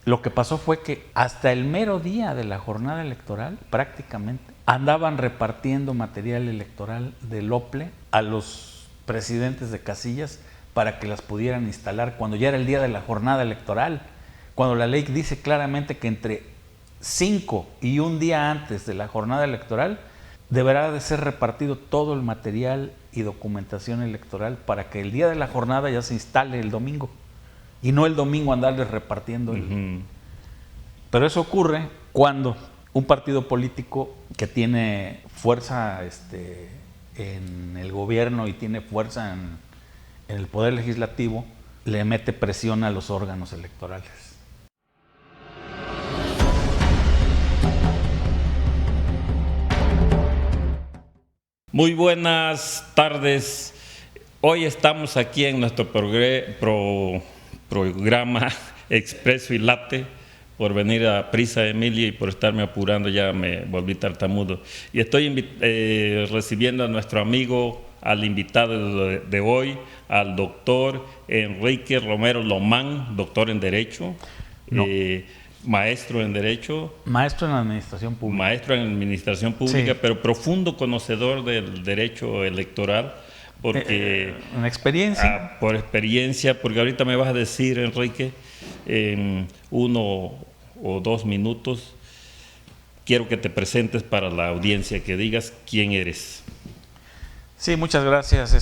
Lo que pasó fue que hasta el mero día de la jornada electoral, prácticamente, andaban repartiendo material electoral del OPLE a los presidentes de casillas para que las pudieran instalar cuando ya era el día de la jornada electoral, cuando la ley dice claramente que entre 5 y un día antes de la jornada electoral deberá de ser repartido todo el material y documentación electoral para que el día de la jornada ya se instale el domingo y no el domingo andarles repartiendo el... Pero eso ocurre cuando un partido político que tiene fuerza en el gobierno y tiene fuerza en el poder legislativo le mete presión a los órganos electorales. Muy buenas tardes. Hoy estamos aquí en nuestro programa Expreso y Late, por venir a prisa, Emilio, y por estarme apurando ya me volví tartamudo. Y estoy recibiendo a nuestro amigo, al invitado de hoy, al doctor Enrique Romero Lomán, doctor en Derecho. No. Maestro en Derecho. Maestro en Administración Pública. Maestro en Administración Pública, sí. Pero profundo conocedor del derecho electoral. Porque, ¿una experiencia? Por experiencia, porque ahorita me vas a decir, Enrique, en 1 o 2 minutos, quiero que te presentes para la audiencia, que digas quién eres. Sí, muchas gracias,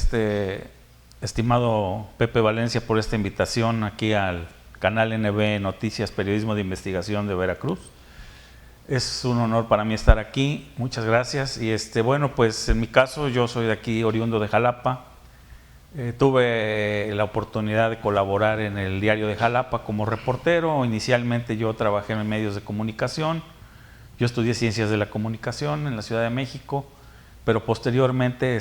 estimado Pepe Valencia, por esta invitación aquí al canal NB Noticias, Periodismo de Investigación de Veracruz. Es un honor para mí estar aquí, muchas gracias. Y bueno, pues en mi caso, yo soy de aquí, oriundo de Jalapa. Tuve la oportunidad de colaborar en el diario de Jalapa como reportero. Inicialmente yo trabajé en medios de comunicación. Yo estudié Ciencias de la Comunicación en la Ciudad de México, pero posteriormente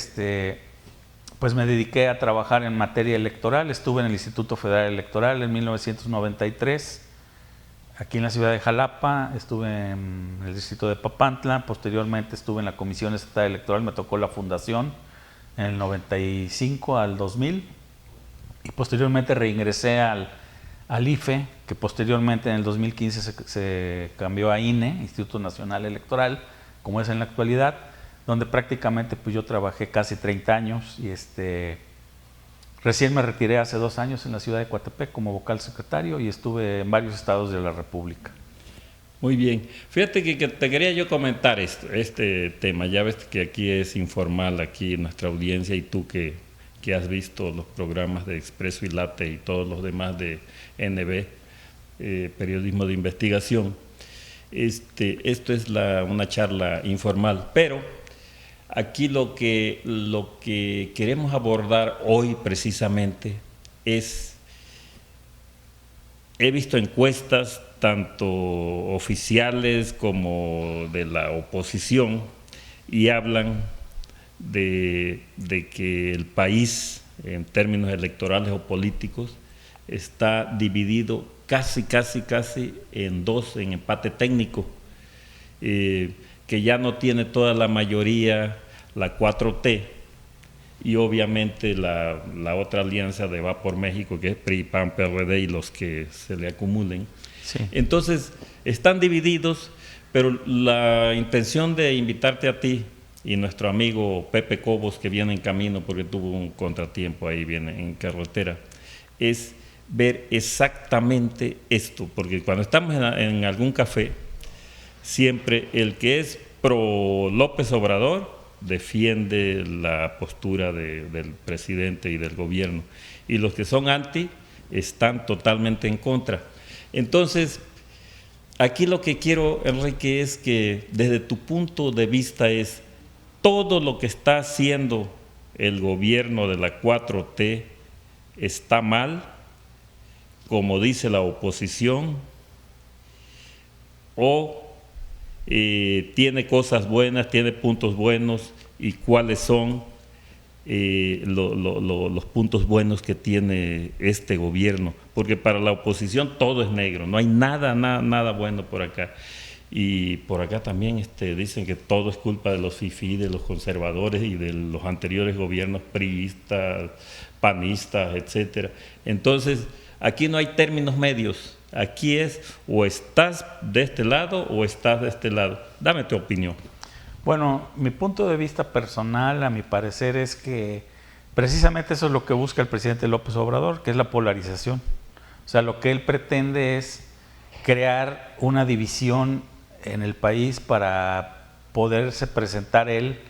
pues me dediqué a trabajar en materia electoral. Estuve en el Instituto Federal Electoral en 1993, aquí en la ciudad de Jalapa. Estuve en el distrito de Papantla. Posteriormente estuve en la Comisión Estatal Electoral. Me tocó la fundación en el 95 al 2000. Y posteriormente reingresé al IFE, que posteriormente en el 2015 se cambió a INE, Instituto Nacional Electoral, como es en la actualidad, donde prácticamente pues yo trabajé casi 30 años y recién me retiré hace 2 años en la ciudad de Coatepec como vocal secretario y estuve en varios estados de la República. Muy bien. Fíjate que te quería yo comentar este tema. Ya ves que aquí es informal, aquí nuestra audiencia, y tú que has visto los programas de Expreso y Late y todos los demás de NB, Periodismo de Investigación. Esto es una charla informal, pero aquí lo que queremos abordar hoy precisamente es, he visto encuestas tanto oficiales como de la oposición y hablan de que el país en términos electorales o políticos está dividido casi en 2, en empate técnico, que ya no tiene toda la mayoría la 4T y obviamente la otra alianza de Va por México, que es PRI, PAN, PRD y los que se le acumulen. Sí. Entonces, están divididos, pero la intención de invitarte a ti y nuestro amigo Pepe Cobos, que viene en camino porque tuvo un contratiempo ahí, viene en carretera, es ver exactamente esto, porque cuando estamos en algún café, siempre el que es pro López Obrador defiende la postura del presidente y del gobierno, y los que son anti están totalmente en contra. Entonces, aquí lo que quiero, Enrique, es que desde tu punto de vista es todo lo que está haciendo el gobierno de la 4T está mal, como dice la oposición, o tiene cosas buenas, tiene puntos buenos, y cuáles son los puntos buenos que tiene este gobierno, porque para la oposición todo es negro, no hay nada bueno por acá. Y por acá también dicen que todo es culpa de los fifí, de los conservadores y de los anteriores gobiernos priistas, panistas, etcétera. Entonces, aquí no hay términos medios. Aquí es o estás de este lado o estás de este lado. Dame tu opinión. Bueno, mi punto de vista personal, a mi parecer, es que precisamente eso es lo que busca el presidente López Obrador, que es la polarización. O sea, lo que él pretende es crear una división en el país para poderse presentar él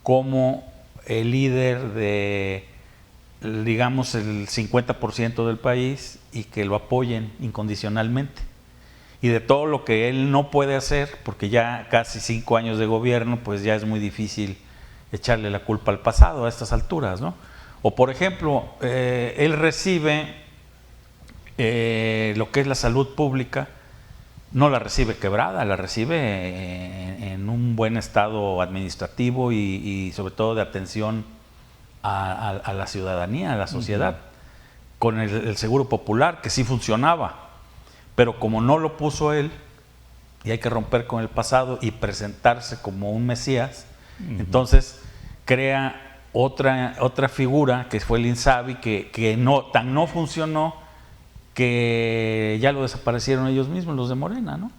como el líder de, digamos, el 50% del país y que lo apoyen incondicionalmente. Y de todo lo que él no puede hacer, porque ya casi 5 años de gobierno, pues ya es muy difícil echarle la culpa al pasado a estas alturas, ¿no? O por ejemplo, él recibe lo que es la salud pública, no la recibe quebrada, la recibe en un buen estado administrativo y sobre todo de atención a la ciudadanía, a la sociedad, con el seguro popular, que sí funcionaba. Pero como no lo puso él, y hay que romper con el pasado y presentarse como un Mesías, entonces crea otra figura, que fue el INSABI, que no funcionó, que ya lo desaparecieron ellos mismos, los de Morena, ¿no?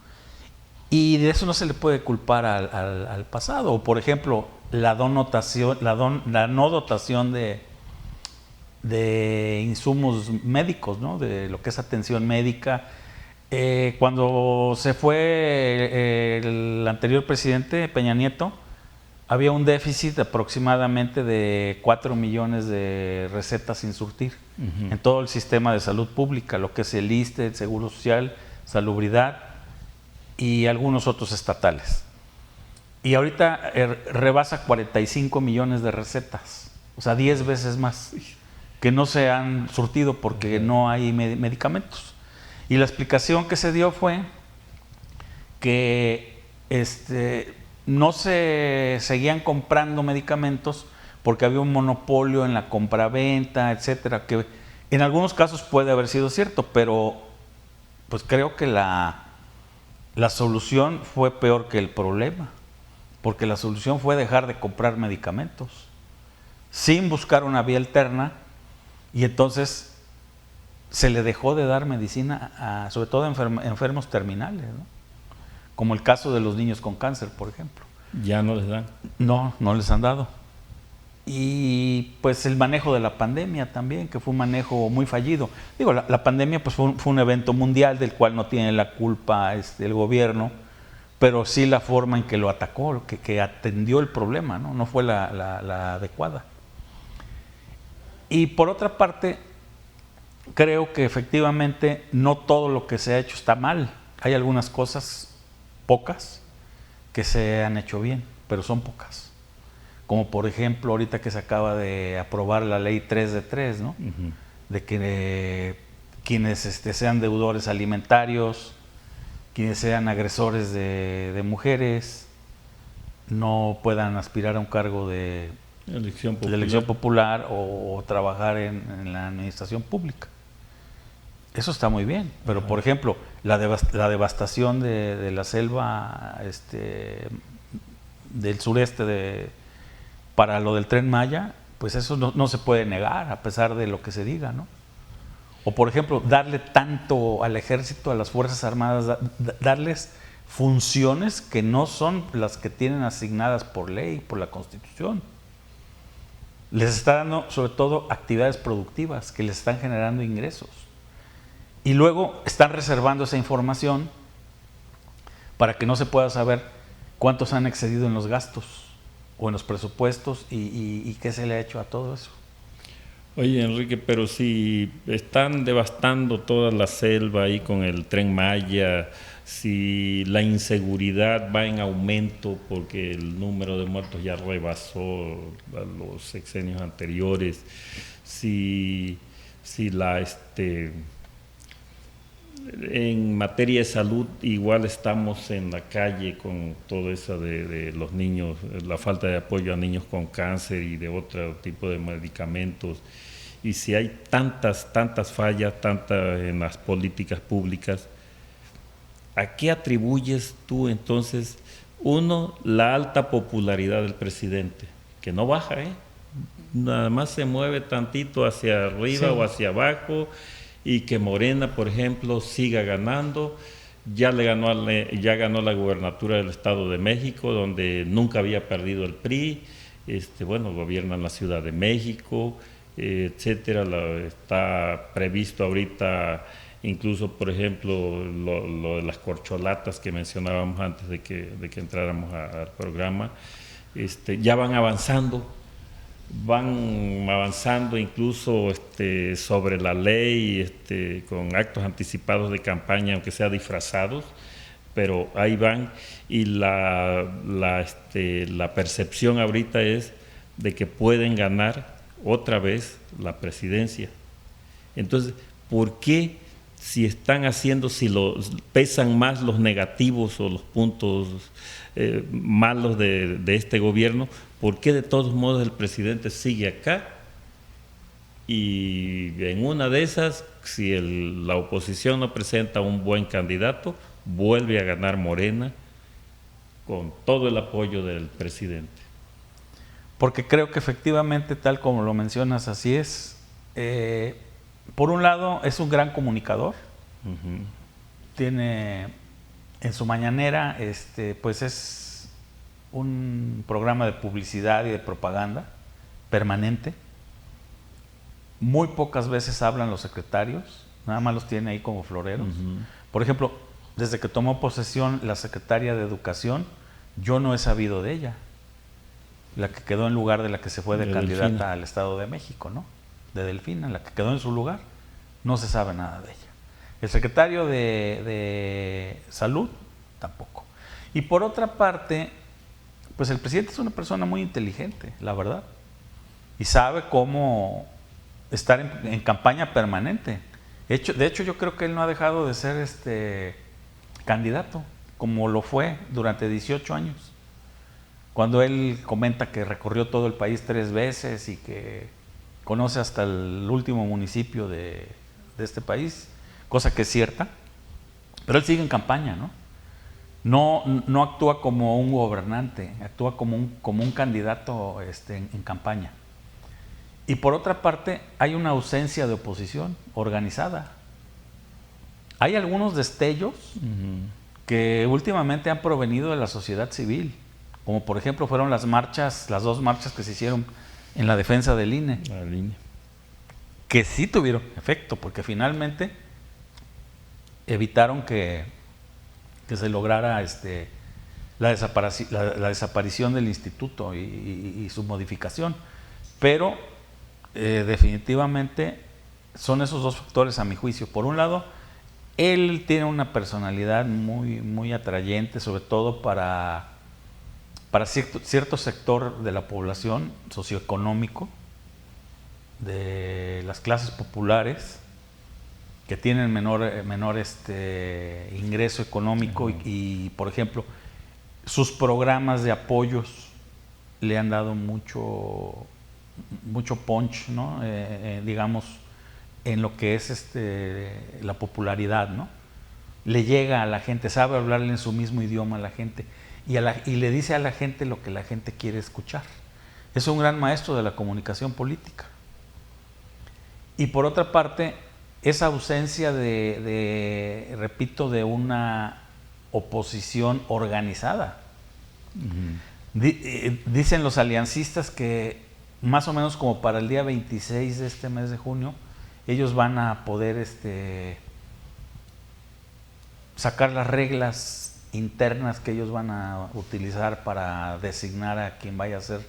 Y de eso no se le puede culpar al pasado. O por ejemplo, la no dotación de insumos médicos, ¿no? De lo que es atención médica. Cuando se fue el anterior presidente, Peña Nieto, había un déficit aproximadamente de 4 millones de recetas sin surtir en todo el sistema de salud pública, lo que es el ISSSTE, el Seguro Social, Salubridad y algunos otros estatales. Y ahorita rebasa 45 millones de recetas, o sea, 10 veces más, que no se han surtido porque no hay medicamentos. Y la explicación que se dio fue que no se seguían comprando medicamentos porque había un monopolio en la compraventa, etcétera, que en algunos casos puede haber sido cierto, pero pues creo que la solución fue peor que el problema, porque la solución fue dejar de comprar medicamentos sin buscar una vía alterna, y entonces se le dejó de dar medicina sobre todo a enfermos terminales, ¿no? Como el caso de los niños con cáncer, por ejemplo. ¿Ya no les dan? No les han dado. Y pues el manejo de la pandemia también, que fue un manejo muy fallido. Digo, la pandemia pues fue un evento mundial del cual no tiene la culpa el gobierno, pero sí la forma en que lo atacó, que atendió el problema, ¿no? No fue la adecuada. Y por otra parte, creo que efectivamente no todo lo que se ha hecho está mal. Hay algunas cosas, pocas, que se han hecho bien, pero son pocas. Como por ejemplo, ahorita que se acaba de aprobar la ley 3 de 3, ¿no? De que quienes sean deudores alimentarios, quienes sean agresores de mujeres, no puedan aspirar a un cargo de elección popular o trabajar en la administración pública. Eso está muy bien, pero por ejemplo, la devastación de la selva del sureste para lo del Tren Maya, pues eso no se puede negar, a pesar de lo que se diga, ¿no? O por ejemplo, darle tanto al ejército, a las Fuerzas Armadas, darles funciones que no son las que tienen asignadas por ley, por la Constitución. Les está dando sobre todo actividades productivas que les están generando ingresos. Y luego están reservando esa información para que no se pueda saber cuántos han excedido en los gastos o en los presupuestos y qué se le ha hecho a todo eso. Oye, Enrique, pero si están devastando toda la selva ahí con el Tren Maya, si la inseguridad va en aumento porque el número de muertos ya rebasó a los sexenios anteriores, si en materia de salud igual estamos en la calle con todo eso de los niños, la falta de apoyo a niños con cáncer y de otro tipo de medicamentos, y si hay tantas fallas, en las políticas públicas, ¿a qué atribuyes tú entonces, uno, la alta popularidad del presidente, que no baja, nada más se mueve tantito hacia arriba o hacia abajo, y que Morena, por ejemplo, siga ganando. Ya ganó la gubernatura del Estado de México, donde nunca había perdido el PRI. Bueno, gobiernan la Ciudad de México, etcétera. Está previsto ahorita, incluso, por ejemplo, lo de las corcholatas que mencionábamos antes de que entráramos al programa. Ya van avanzando incluso sobre la ley, con actos anticipados de campaña, aunque sea disfrazados, pero ahí van. Y la percepción ahorita es de que pueden ganar otra vez la presidencia. Entonces, ¿por qué si pesan más los negativos o los puntos malos de este gobierno, por qué de todos modos el presidente sigue acá? Y en una de esas, si la oposición no presenta un buen candidato, vuelve a ganar Morena con todo el apoyo del presidente. Porque creo que efectivamente, tal como lo mencionas, así es. Por un lado, es un gran comunicador. Uh-huh. Tiene en su mañanera, pues es un programa de publicidad y de propaganda permanente. Muy pocas veces hablan los secretarios, nada más los tiene ahí como floreros. Uh-huh. Por ejemplo, desde que tomó posesión la secretaria de Educación, yo no he sabido de ella. La que quedó en lugar de la que se fue de candidata Delfina al Estado de México, ¿no? De Delfina, la que quedó en su lugar, no se sabe nada de ella. El secretario de Salud, tampoco. Y por otra parte, pues el presidente es una persona muy inteligente, la verdad, y sabe cómo estar en campaña permanente. De hecho, yo creo que él no ha dejado de ser candidato, como lo fue durante 18 años. Cuando él comenta que recorrió todo el país 3 veces y que conoce hasta el último municipio de este país, cosa que es cierta, pero él sigue en campaña, ¿no? No actúa como un gobernante, actúa como un candidato en campaña. Y por otra parte, hay una ausencia de oposición organizada. Hay algunos destellos uh-huh. que últimamente han provenido de la sociedad civil, como por ejemplo fueron las 2 marchas que se hicieron en la defensa del INE, que sí tuvieron efecto, porque finalmente evitaron que se lograra la desaparición del instituto y su modificación. Pero definitivamente son esos 2 factores a mi juicio. Por un lado, él tiene una personalidad muy, muy atrayente, sobre todo para cierto sector de la población socioeconómico, de las clases populares, que tienen menor ingreso económico uh-huh. y, por ejemplo, sus programas de apoyos le han dado mucho punch, ¿no? Digamos, en lo que es la popularidad, ¿no? Le llega a la gente, sabe hablarle en su mismo idioma a la gente y le dice a la gente lo que la gente quiere escuchar. Es un gran maestro de la comunicación política. Y por otra parte, esa ausencia repito, de una oposición organizada. Uh-huh. Dicen los aliancistas que más o menos como para el día 26 de este mes de junio, ellos van a poder sacar las reglas internas que ellos van a utilizar para designar a quien vaya a ser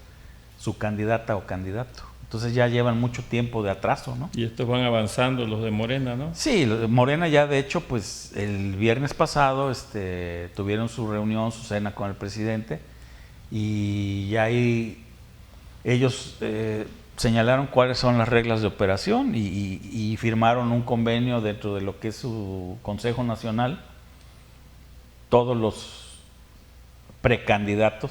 su candidata o candidato. Entonces ya llevan mucho tiempo de atraso, ¿no? Y estos van avanzando los de Morena, ¿no? Sí, Morena ya de hecho, pues el viernes pasado tuvieron su reunión, su cena con el presidente, y ya ahí ellos señalaron cuáles son las reglas de operación y firmaron un convenio dentro de lo que es su Consejo Nacional. Todos los precandidatos,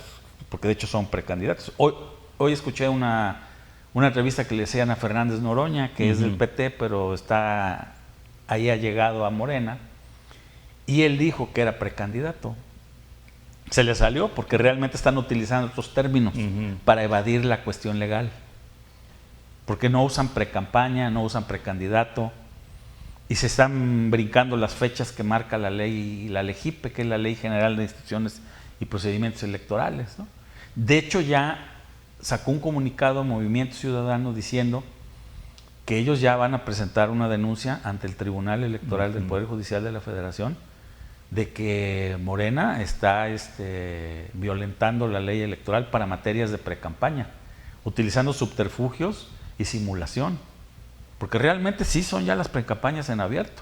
porque de hecho son precandidatos. Hoy escuché una entrevista que le hacían a Fernández Noroña, que uh-huh. es del PT, pero ahí ha llegado a Morena, y él dijo que era precandidato. Se le salió porque realmente están utilizando otros términos uh-huh. para evadir la cuestión legal. Porque no usan precampaña, no usan precandidato. y se están brincando las fechas que marca la ley, la LEGIPE, que es la Ley General de Instituciones y Procedimientos Electorales, ¿no? De hecho, ya sacó un comunicado Movimiento Ciudadano diciendo que ellos ya van a presentar una denuncia ante el Tribunal Electoral del Poder Judicial de la Federación de que Morena está violentando la ley electoral para materias de precampaña, utilizando subterfugios y simulación, porque realmente sí son ya las precampañas en abierto.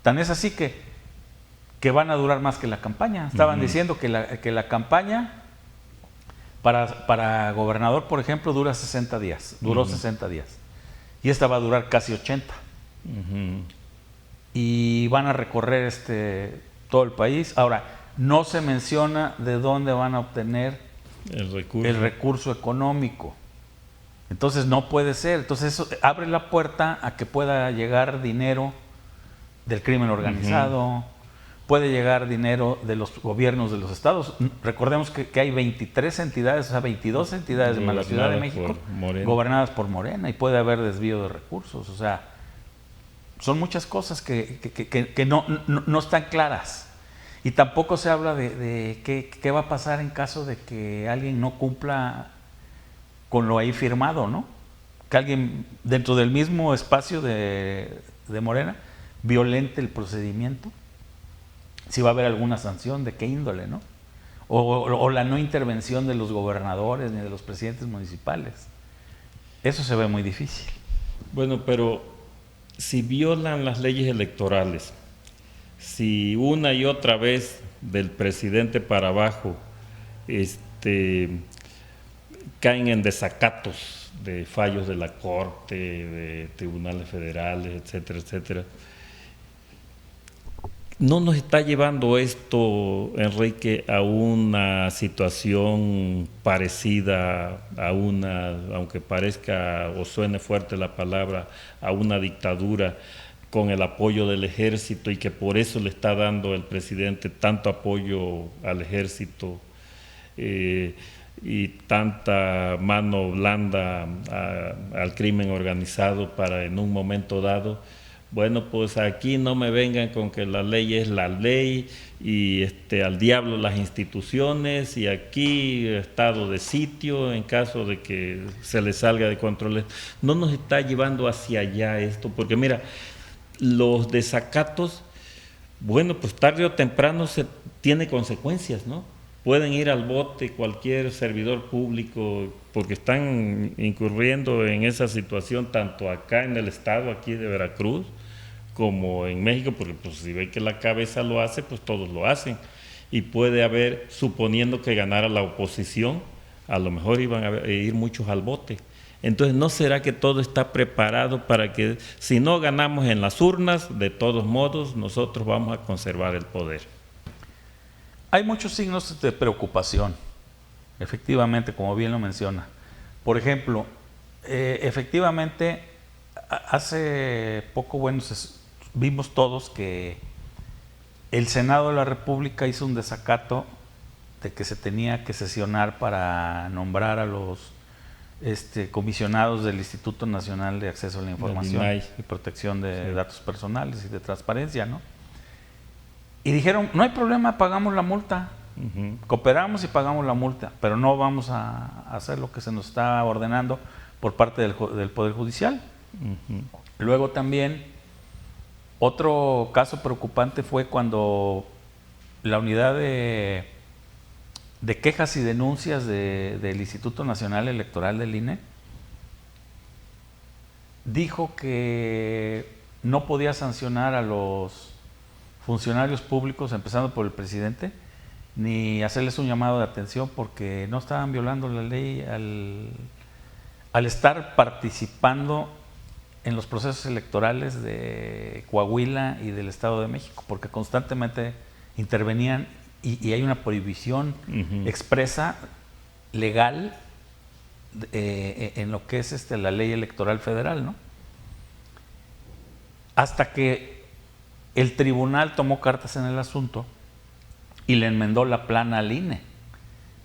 Tan es así que van a durar más que la campaña. Estaban diciendo que la campaña para gobernador, por ejemplo, dura 60 días, duró 60 días, y esta va a durar casi 80. Y van a recorrer todo el país. Ahora, no se menciona de dónde van a obtener el recurso económico. Entonces no puede ser. Entonces eso abre la puerta a que pueda llegar dinero del crimen organizado, puede llegar dinero de los gobiernos de los estados. Recordemos que hay 23 entidades, o sea, 22 entidades en la Ciudad de México gobernadas por Morena, y puede haber desvío de recursos. O sea, son muchas cosas que no están claras. Y tampoco se habla de qué va a pasar en caso de que alguien no cumpla con lo ahí firmado, ¿no? Que alguien dentro del mismo espacio de Morena violente el procedimiento. Si va a haber alguna sanción, de qué índole, ¿no? O la no intervención de los gobernadores ni de los presidentes municipales. Eso se ve muy difícil. Bueno, pero si violan las leyes electorales, si una y otra vez del presidente para abajo caen en desacatos de fallos de la Corte, de tribunales federales, etcétera, etcétera, ¿no nos está llevando esto, Enrique, a una situación parecida a aunque parezca o suene fuerte la palabra, a una dictadura, con el apoyo del ejército, y que por eso le está dando el presidente tanto apoyo al ejército y tanta mano blanda al crimen organizado para en un momento dado? Bueno, pues aquí no me vengan con que la ley es la ley y al diablo las instituciones, y aquí estado de sitio en caso de que se le salga de control. No nos está llevando hacia allá esto, porque mira, los desacatos, bueno, pues tarde o temprano tiene consecuencias, ¿no? Pueden ir al bote cualquier servidor público porque están incurriendo en esa situación tanto acá en el estado, aquí de Veracruz, como en México, porque pues si ven que la cabeza lo hace, pues todos lo hacen. Y puede haber, suponiendo que ganara la oposición, a lo mejor iban a ir muchos al bote. Entonces, ¿no será que todo está preparado para que si no ganamos en las urnas, de todos modos, nosotros vamos a conservar el poder? Hay muchos signos de preocupación, efectivamente, como bien lo menciona. Por ejemplo, efectivamente, hace poco, vimos todos que el Senado de la República hizo un desacato de que se tenía que sesionar para nombrar a los comisionados del Instituto Nacional de Acceso a la Información y Protección de Datos Personales y de Transparencia, ¿no? Y dijeron, no hay problema, pagamos la multa, cooperamos y pagamos la multa, pero no vamos a hacer lo que se nos está ordenando por parte del Poder Judicial. Luego también, otro caso preocupante fue cuando la unidad de quejas y denuncias del Instituto Nacional Electoral del INE dijo que no podía sancionar a los funcionarios públicos, empezando por el presidente, ni hacerles un llamado de atención porque no estaban violando la ley al estar participando en los procesos electorales de Coahuila y del Estado de México, porque constantemente intervenían y hay una prohibición expresa, legal, en lo que es la ley electoral federal, ¿no? Hasta que el tribunal tomó cartas en el asunto y le enmendó la plana al INE.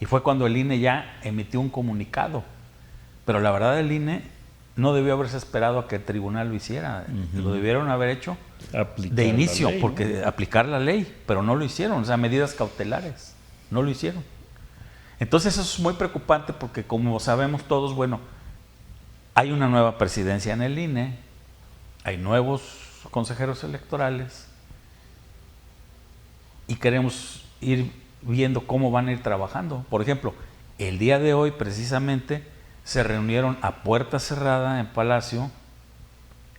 Y fue cuando el INE ya emitió un comunicado. Pero la verdad, el INE no debió haberse esperado a que el tribunal lo hiciera. Lo debieron haber hecho aplicar de inicio, la ley, porque ¿no? aplicar la ley, pero no lo hicieron, o sea, medidas cautelares, no lo hicieron. Entonces eso es muy preocupante porque como sabemos todos, bueno, hay una nueva presidencia en el INE, hay nuevos consejeros electorales y queremos ir viendo cómo van a ir trabajando. Por ejemplo, el día de hoy precisamente se reunieron a puerta cerrada en Palacio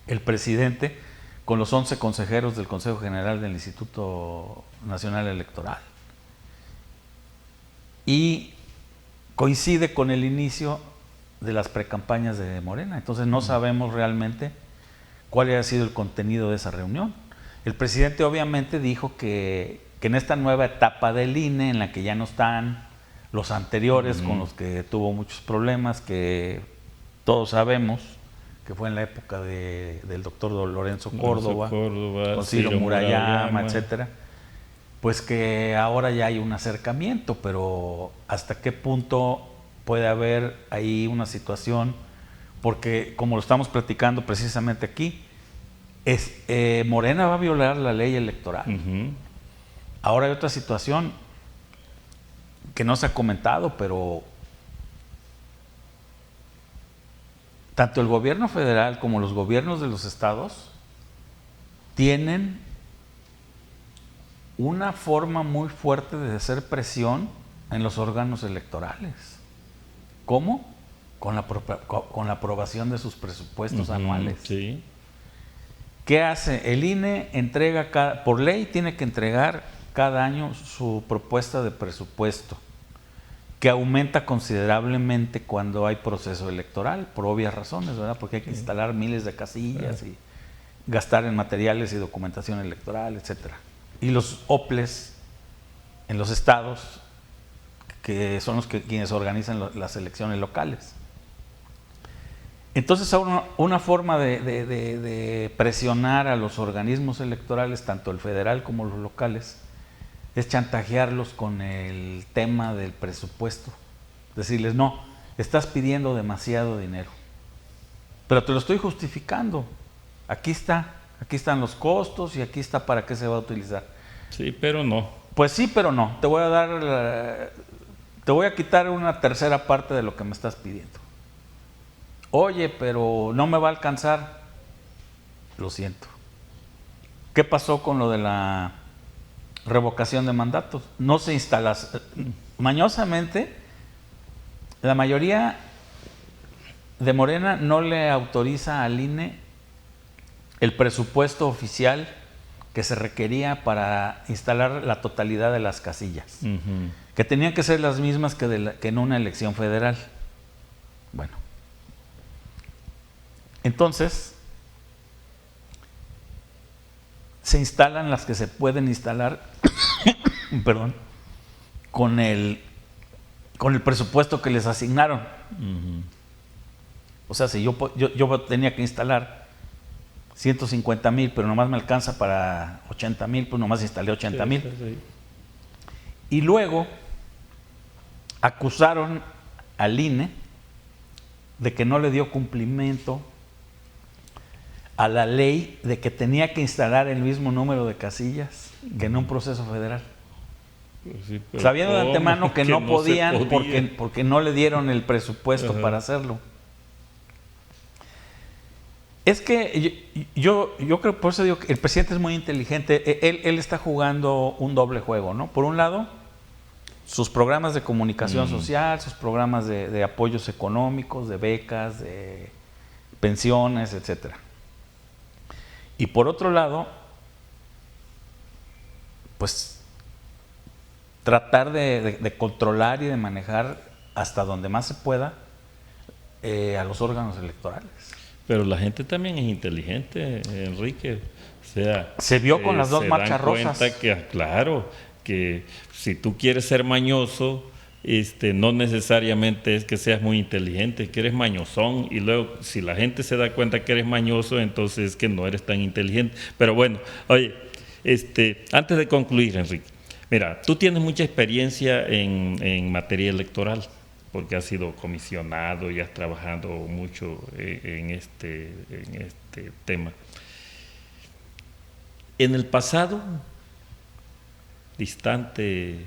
el presidente con los 11 consejeros del Consejo General del Instituto Nacional Electoral. Y coincide con el inicio de las precampañas de Morena. Entonces no sabemos realmente cuál haya sido el contenido de esa reunión. El presidente obviamente dijo que en esta nueva etapa del INE, en la que ya no están los anteriores con los que tuvo muchos problemas, que todos sabemos, que fue en la época del doctor Lorenzo Córdoba, con Ciro Murayama, etcétera, pues que ahora ya hay un acercamiento, pero ¿hasta qué punto puede haber ahí una situación? Porque como lo estamos platicando precisamente aquí, Morena va a violar la ley electoral. Ahora hay otra situación que no se ha comentado, pero tanto el gobierno federal como los gobiernos de los estados tienen una forma muy fuerte de hacer presión en los órganos electorales. ¿Cómo? Con la aprobación de sus presupuestos anuales. Sí. ¿Qué hace? El INE entrega, por ley tiene que entregar cada año su propuesta de presupuesto, que aumenta considerablemente cuando hay proceso electoral, por obvias razones, ¿verdad? Porque hay que instalar miles de casillas y gastar en materiales y documentación electoral, etcétera. Y los OPLES en los estados, que son quienes organizan las elecciones locales. Entonces, una forma de presionar a los organismos electorales, tanto el federal como los locales, es chantajearlos con el tema del presupuesto. Decirles, no, estás pidiendo demasiado dinero, pero te lo estoy justificando. Aquí están los costos y aquí está para qué se va a utilizar. Sí, pero no. Pues sí, pero no. Te voy a quitar una tercera parte de lo que me estás pidiendo. Oye, pero no me va a alcanzar. Lo siento. ¿Qué pasó con lo de la revocación de mandatos? No se instala. Mañosamente, la mayoría de Morena no le autoriza al INE el presupuesto oficial que se requería para instalar la totalidad de las casillas, que tenían que ser las mismas que en una elección federal. Bueno, entonces se instalan las que se pueden instalar perdón, con el presupuesto que les asignaron. O sea, si yo tenía que instalar 150,000, pero nomás me alcanza para 80,000, pues nomás instalé 80,000. Sí. Y luego acusaron al INE de que no le dio cumplimiento a la ley de que tenía que instalar el mismo número de casillas que en un proceso federal. Pues sí, sabiendo de antemano que no podían podía. porque no le dieron el presupuesto para hacerlo. Es que yo creo, por eso digo que el presidente es muy inteligente. Él está jugando un doble juego, ¿no? Por un lado, sus programas de comunicación social, sus programas de apoyos económicos, de becas, de pensiones, etcétera. Y por otro lado, pues tratar de controlar y de manejar hasta donde más se pueda a los órganos electorales. Pero la gente también es inteligente, Enrique. O sea, se vio con las dos marchas rosas. Que, claro, que si tú quieres ser mañoso, no necesariamente es que seas muy inteligente, que eres mañosón, y luego si la gente se da cuenta que eres mañoso, entonces es que no eres tan inteligente. Pero bueno, oye, antes de concluir, Enrique, mira, tú tienes mucha experiencia en materia electoral, porque has sido comisionado y has trabajado mucho en este tema. En el pasado, distante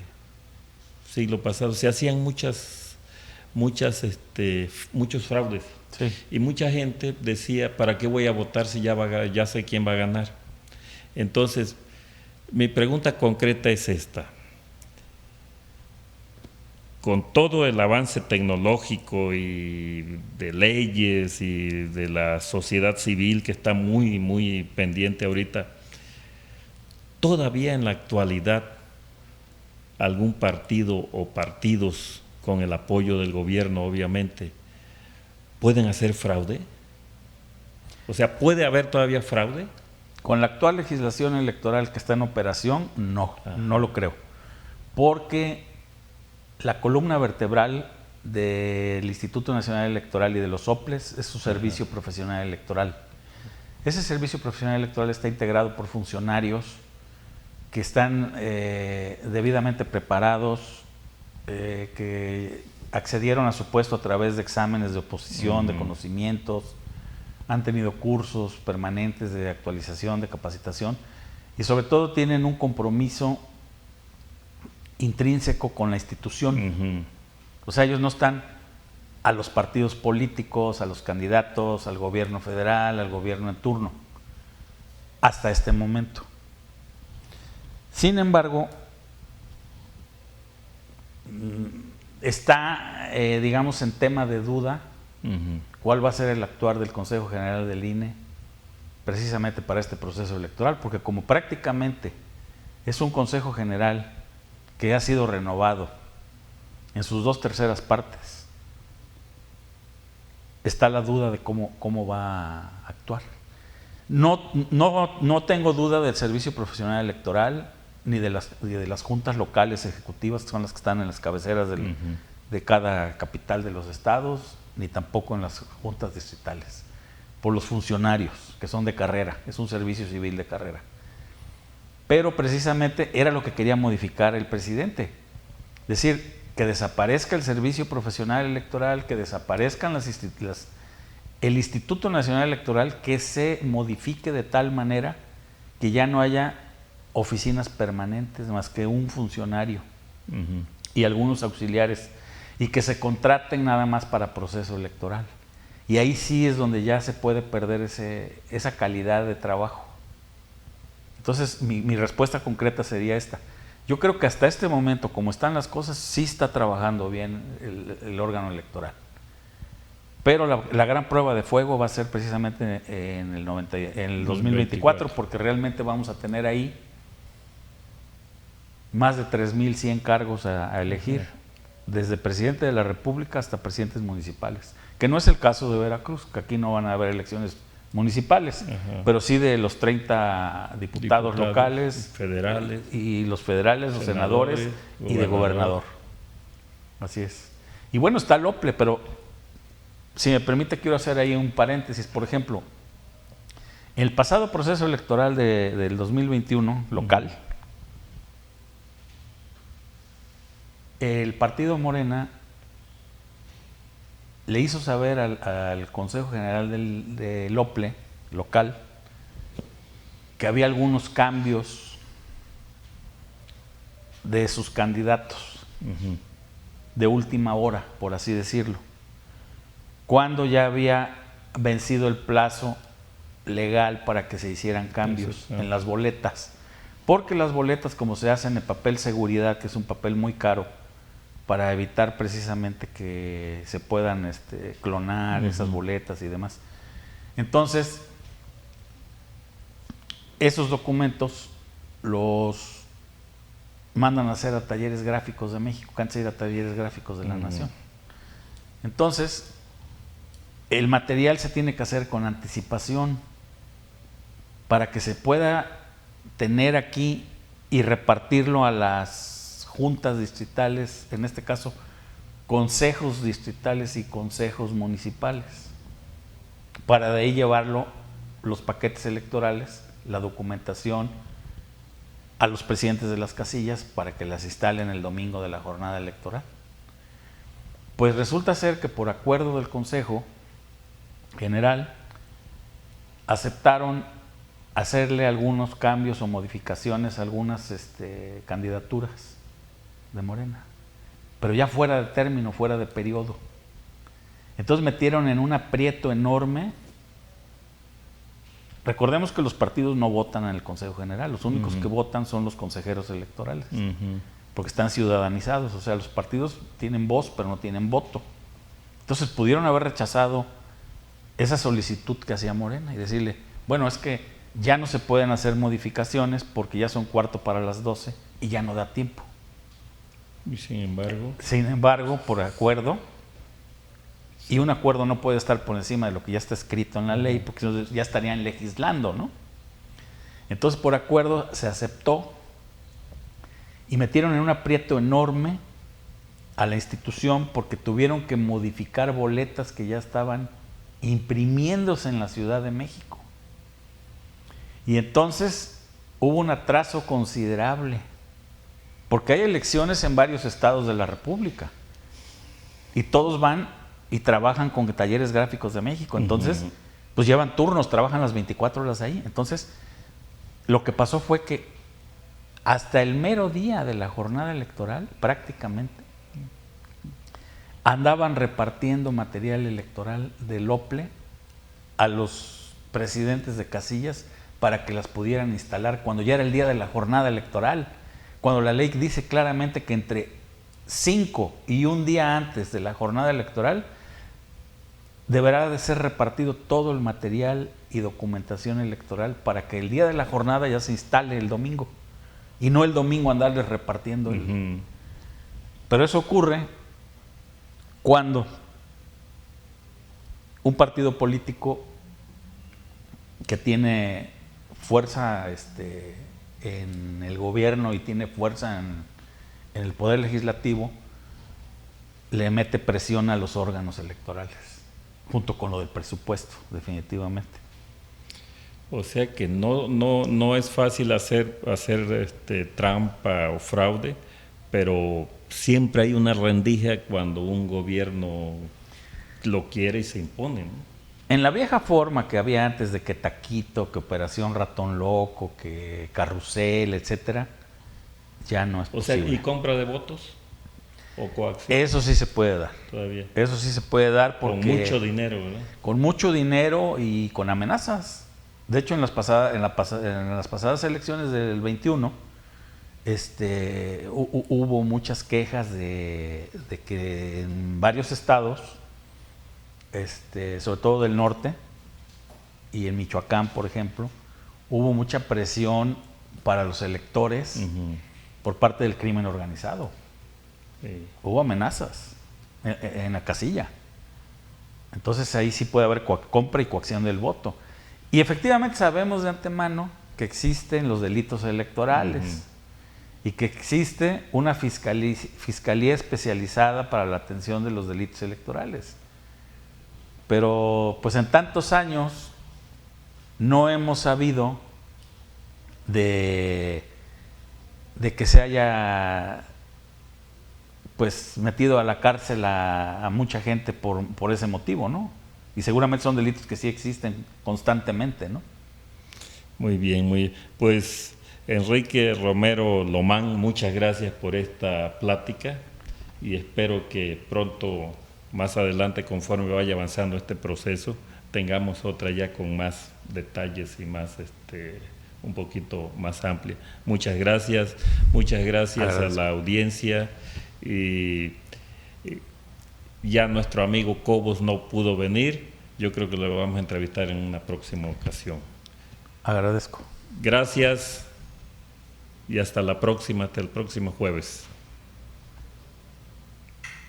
siglo pasado, se hacían muchos fraudes. Sí. Y mucha gente decía, ¿para qué voy a votar si ya sé quién va a ganar? Entonces, mi pregunta concreta es esta. Con todo el avance tecnológico y de leyes y de la sociedad civil que está muy, muy pendiente ahorita, todavía en la actualidad algún partido o partidos con el apoyo del gobierno, obviamente, pueden hacer fraude. O sea, ¿puede haber todavía fraude? Con la actual legislación electoral que está en operación, no, no lo creo. Porque la columna vertebral del Instituto Nacional Electoral y de los OPLES es su servicio profesional electoral. Ese servicio profesional electoral está integrado por funcionarios que están debidamente preparados, que accedieron a su puesto a través de exámenes de oposición, de conocimientos, han tenido cursos permanentes de actualización, de capacitación y sobre todo tienen un compromiso intrínseco con la institución. O sea, ellos no están a los partidos políticos, a los candidatos, al gobierno federal, al gobierno en turno, hasta este momento. Sin embargo, está, digamos, en tema de duda cuál va a ser el actuar del Consejo General del INE precisamente para este proceso electoral, porque como prácticamente es un Consejo General que ha sido renovado en sus 2/3 partes, está la duda de cómo va a actuar. No tengo duda del servicio profesional electoral ni de las juntas locales ejecutivas, que son las que están en las cabeceras de cada capital de los estados, ni tampoco en las juntas distritales, por los funcionarios que son de carrera, es un servicio civil de carrera. Pero precisamente era lo que quería modificar el presidente, es decir, que desaparezca el servicio profesional electoral, que desaparezcan el Instituto Nacional Electoral, que se modifique de tal manera que ya no haya oficinas permanentes más que un funcionario y algunos auxiliares, y que se contraten nada más para proceso electoral. Y ahí sí es donde ya se puede perder esa calidad de trabajo. Entonces, mi respuesta concreta sería esta. Yo creo que hasta este momento, como están las cosas, sí está trabajando bien el órgano electoral. Pero la gran prueba de fuego va a ser precisamente en el 2024, porque realmente vamos a tener ahí más de 3,100 cargos a elegir, desde presidente de la República hasta presidentes municipales, que no es el caso de Veracruz, que aquí no van a haber elecciones municipales, pero sí de los 30 diputados locales, federales, y los federales, los senadores y de gobernador. Así es. Y bueno, está el OPLE, pero si me permite quiero hacer ahí un paréntesis. Por ejemplo, en el pasado proceso electoral del 2021 local, el partido Morena le hizo saber al Consejo General del OPLE local que había algunos cambios de sus candidatos de última hora, por así decirlo, cuando ya había vencido el plazo legal para que se hicieran cambios en las boletas, porque las boletas, como se hacen en papel seguridad, que es un papel muy caro, para evitar precisamente que se puedan clonar esas boletas y demás. Entonces, esos documentos los mandan a hacer a Talleres Gráficos de México, que antes era Talleres Gráficos de la Nación. Entonces, el material se tiene que hacer con anticipación para que se pueda tener aquí y repartirlo a las juntas distritales, en este caso consejos distritales y consejos municipales, para de ahí llevarlo los paquetes electorales, la documentación a los presidentes de las casillas para que las instalen el domingo de la jornada electoral. Pues resulta ser que por acuerdo del Consejo General aceptaron hacerle algunos cambios o modificaciones a algunas candidaturas de Morena, pero ya fuera de término, fuera de periodo. Entonces metieron en un aprieto enorme. Recordemos que los partidos no votan en el Consejo General, los únicos que votan son los consejeros electorales, porque están ciudadanizados, o sea, los partidos tienen voz pero no tienen voto. Entonces pudieron haber rechazado esa solicitud que hacía Morena y decirle, bueno, es que ya no se pueden hacer modificaciones porque ya son 11:45 y ya no da tiempo. Y sin embargo, por acuerdo, y un acuerdo no puede estar por encima de lo que ya está escrito en la ley, porque ya estarían legislando, ¿no? Entonces, por acuerdo se aceptó y metieron en un aprieto enorme a la institución porque tuvieron que modificar boletas que ya estaban imprimiéndose en la Ciudad de México. Y entonces hubo un atraso considerable, porque hay elecciones en varios estados de la República y todos van y trabajan con Talleres Gráficos de México. Entonces, pues llevan turnos, trabajan las 24 horas ahí. Entonces, lo que pasó fue que hasta el mero día de la jornada electoral, prácticamente, andaban repartiendo material electoral del OPLE a los presidentes de casillas para que las pudieran instalar cuando ya era el día de la jornada electoral, cuando la ley dice claramente que entre 5 y un día antes de la jornada electoral deberá de ser repartido todo el material y documentación electoral para que el día de la jornada ya se instale el domingo y no el domingo andarles repartiendo. Pero eso ocurre cuando un partido político que tiene fuerza en el gobierno y tiene fuerza en el poder legislativo le mete presión a los órganos electorales, junto con lo del presupuesto, definitivamente. O sea que no es fácil hacer trampa o fraude, pero siempre hay una rendija cuando un gobierno lo quiere y se impone, ¿no? En la vieja forma que había antes de que Taquito, que Operación Ratón Loco, que Carrusel, etcétera, ya no es posible. O sea, ¿y compra de votos o coacción? Eso sí se puede dar. Todavía. Eso sí se puede dar porque... Con mucho dinero, ¿verdad? Con mucho dinero y con amenazas. De hecho, en las pasadas elecciones del 21, hubo muchas quejas de que en varios estados, sobre todo del norte y en Michoacán, por ejemplo, hubo mucha presión para los electores por parte del crimen organizado. Sí. Hubo amenazas en la casilla. Entonces ahí sí puede haber compra y coacción del voto. Y efectivamente sabemos de antemano que existen los delitos electorales y que existe una fiscalía especializada para la atención de los delitos electorales. Pero pues en tantos años no hemos sabido de que se haya pues metido a la cárcel a mucha gente por ese motivo, ¿no? Y seguramente son delitos que sí existen constantemente, ¿no? Muy bien, muy bien. Pues Enrique Romero Lomán, muchas gracias por esta plática y espero que pronto, más adelante, conforme vaya avanzando este proceso, tengamos otra ya con más detalles y más un poquito más amplia. Muchas gracias a la audiencia. Y ya nuestro amigo Cobos no pudo venir, yo creo que lo vamos a entrevistar en una próxima ocasión. Agradezco. Gracias y hasta la próxima, hasta el próximo jueves.